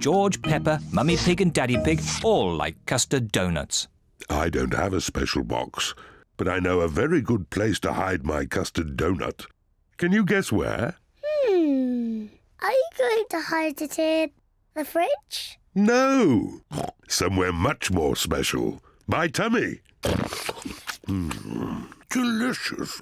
George, Peppa, Mummy Pig and Daddy Pig all like custard doughnuts. I don't have a special box, but I know a very good place to hide my custard doughnut. Can you guess where? Are you going to hide it in the fridge? No! Somewhere much more special. My tummy. Delicious.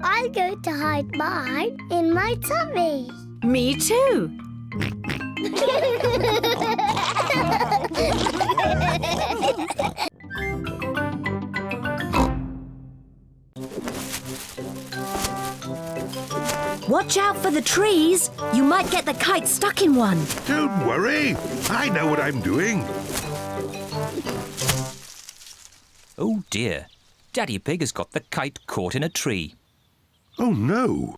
I'm going to hide mine in my tummy. Me too. Watch out for the trees. You might get the kite stuck in one. Don't worry. I know what I'm doing. Oh dear, Daddy Pig has got the kite caught in a tree. Oh, no.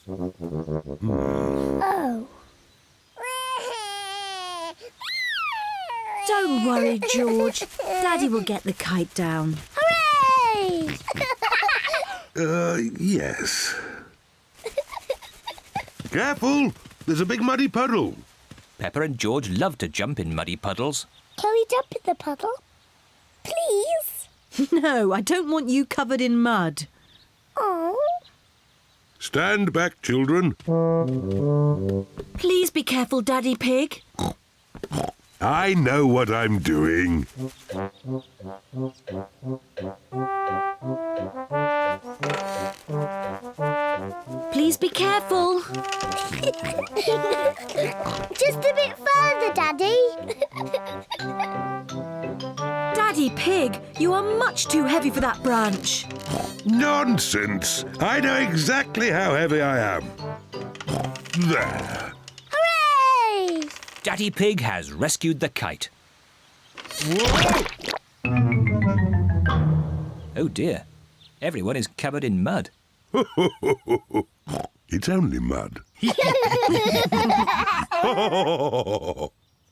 Oh. Don't worry, George. Daddy will get the kite down. Hooray! Yes. Careful! There's a big muddy puddle. Peppa and George love to jump in muddy puddles. Can we jump in the puddle? Please? No, I don't want you covered in mud. Oh. Stand back, children. Please be careful, Daddy Pig. I know what I'm doing. Please be careful. Just a bit further, Daddy. Daddy Pig, you are much too heavy for that branch. Nonsense! I know exactly how heavy I am. There. Hooray! Daddy Pig has rescued the kite. Whoa! Oh dear, everyone is covered in mud. It's only mud.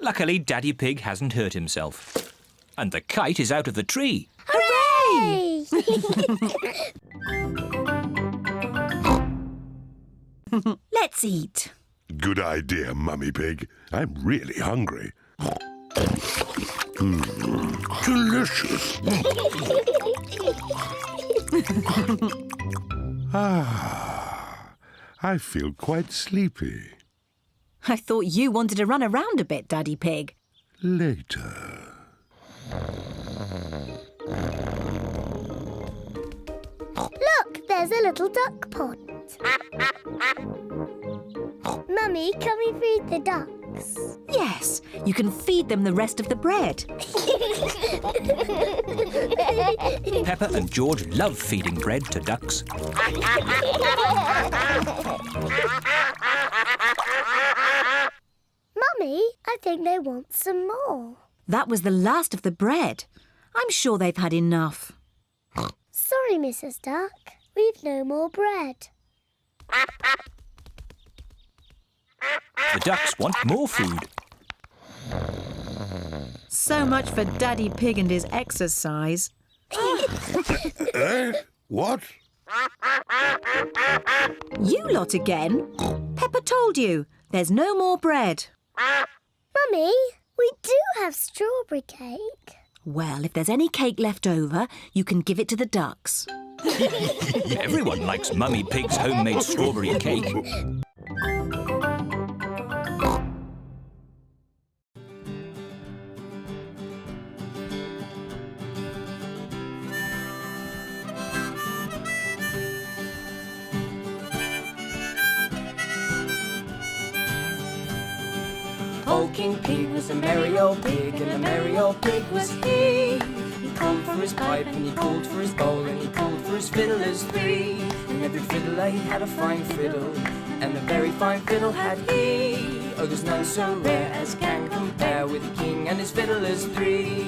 Luckily, Daddy Pig hasn't hurt himself. And the kite is out of the tree. Hooray! Let's eat. Good idea, Mummy Pig. I'm really hungry. Delicious. I feel quite sleepy. I thought you wanted to run around a bit, Daddy Pig. Later. Look, there's a little duck pond. Mummy, can we feed the ducks? Yes, you can feed them the rest of the bread. Peppa and George love feeding bread to ducks. Mummy, I think they want some more. That was the last of the bread. I'm sure they've had enough. Sorry, Mrs. Duck. We've no more bread. The ducks want more food. So much for Daddy Pig and his exercise. What? You lot again? Peppa told you. There's no more bread. Mummy, we do have strawberry cake. Well, if there's any cake left over, you can give it to the ducks. Everyone likes Mummy Pig's homemade strawberry cake. Old King Pig was a merry old pig, and a merry old pig was he. He called for his pipe, and he called for his bowl, and he called for his fiddlers three. And every fiddler he had a fine fiddle, and a very fine fiddle had he. Oh, there's none so rare as can compare with the king and his fiddlers three.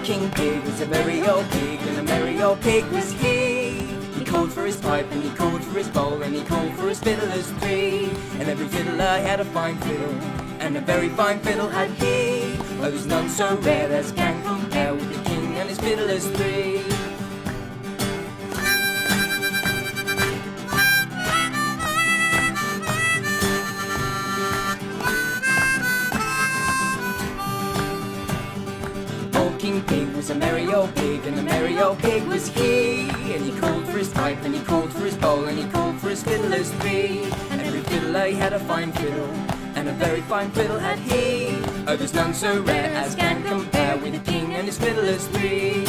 King Pig was a merry old pig, and a merry old pig was he. He called for his pipe, and he called for his bowl, and he called for his fiddlers three. And every fiddler had a fine fiddle, and a very fine fiddle had he. Oh, there's none so rare as can compare with the king and his fiddlers three. King Pig was a merry old pig, and a merry old pig was he. And he called for his pipe, and he called for his bowl, and he called for his fiddlers three. And every fiddler had a fine fiddle, and a very fine fiddle had he. Oh, there's none so rare as can compare with the king and his fiddlers three.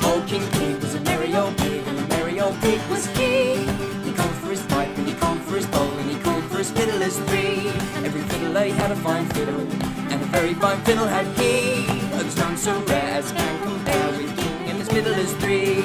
Old King Pig was a merry old pig, and a merry old pig was he. He called for his pipe, and he called for his bowl, and he called for his fiddlers three. Every fiddler had a fine fiddle, and a very fine fiddle had he. Oh, there's none so rare as can compare with the king and his fiddlers three.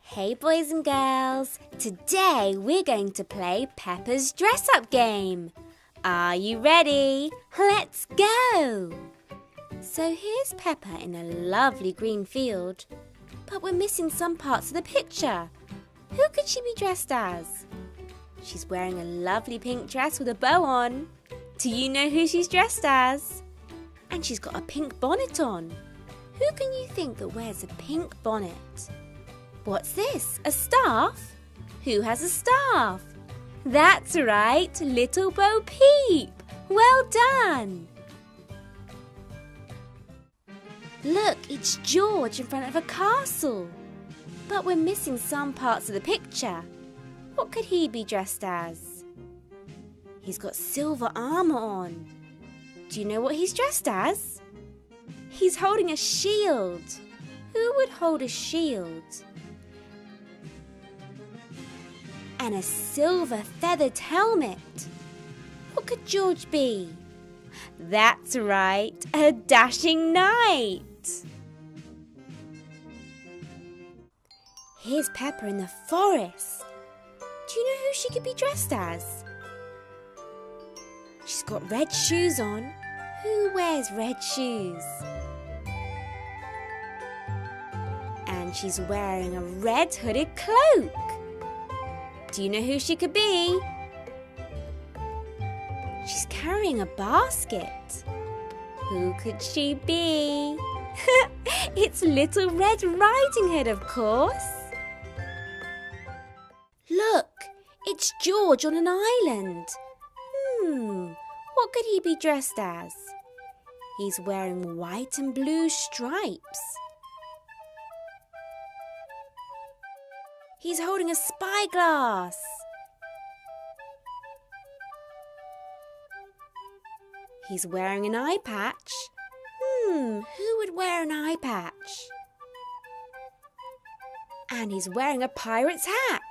Hey boys and girls, today we're going to play Peppa's dress-up game. Are you ready? Let's go! So here's Peppa in a lovely green field, but we're missing some parts of the picture. Who could she be dressed as? She's wearing a lovely pink dress with a bow on. Do you know who she's dressed as? And she's got a pink bonnet on. Who can you think that wears a pink bonnet? What's this? A staff? Who has a staff? That's right, Little Bo Peep. Well done. Look, it's George in front of a castle. But we're missing some parts of the picture. What could he be dressed as? He's got silver armour on. Do you know what he's dressed as? He's holding a shield. Who would hold a shield? And a silver feathered helmet. What could George be? That's right, a dashing knight. Here's Peppa in the forest. Do you know who she could be dressed as? She's got red shoes on. Who wears red shoes? And she's wearing a red hooded cloak. Do you know who she could be? She's carrying a basket. Who could she be? It's Little Red Riding Hood, of course. Look, it's George on an island. What could he be dressed as? He's wearing white and blue stripes. He's holding a spyglass. He's wearing an eye patch. Who would wear an eye patch? And he's wearing a pirate's hat.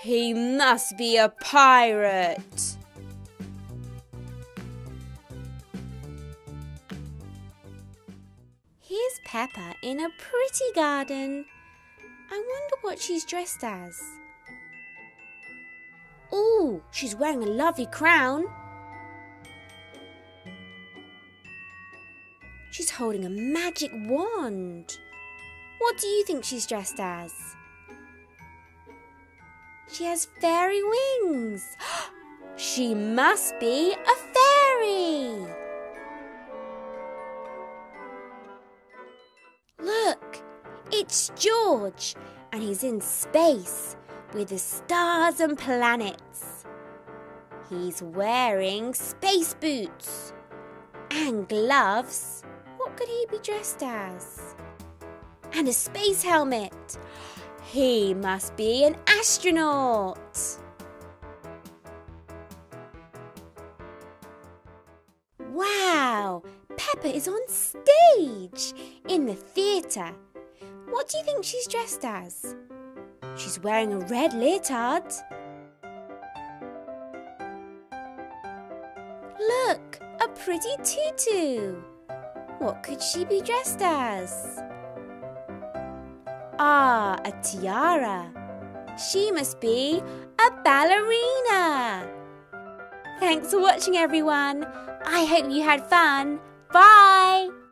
He must be a pirate. Here's Peppa in a pretty garden. I wonder what she's dressed as. Ooh, she's wearing a lovely crown. She's holding a magic wand. What do you think she's dressed as? She has fairy wings. She must be a fairy. Look, it's George, and he's in space with the stars and planets. He's wearing space boots and gloves. What could he be dressed as? And a space helmet. He must be an astronaut. Wow, Peppa is on stage in the theatre. What do you think she's dressed as? She's wearing a red leotard. Look, a pretty tutu. What could she be dressed as? Ah, a tiara. She must be a ballerina. Thanks for watching, everyone. I hope you had fun. Bye!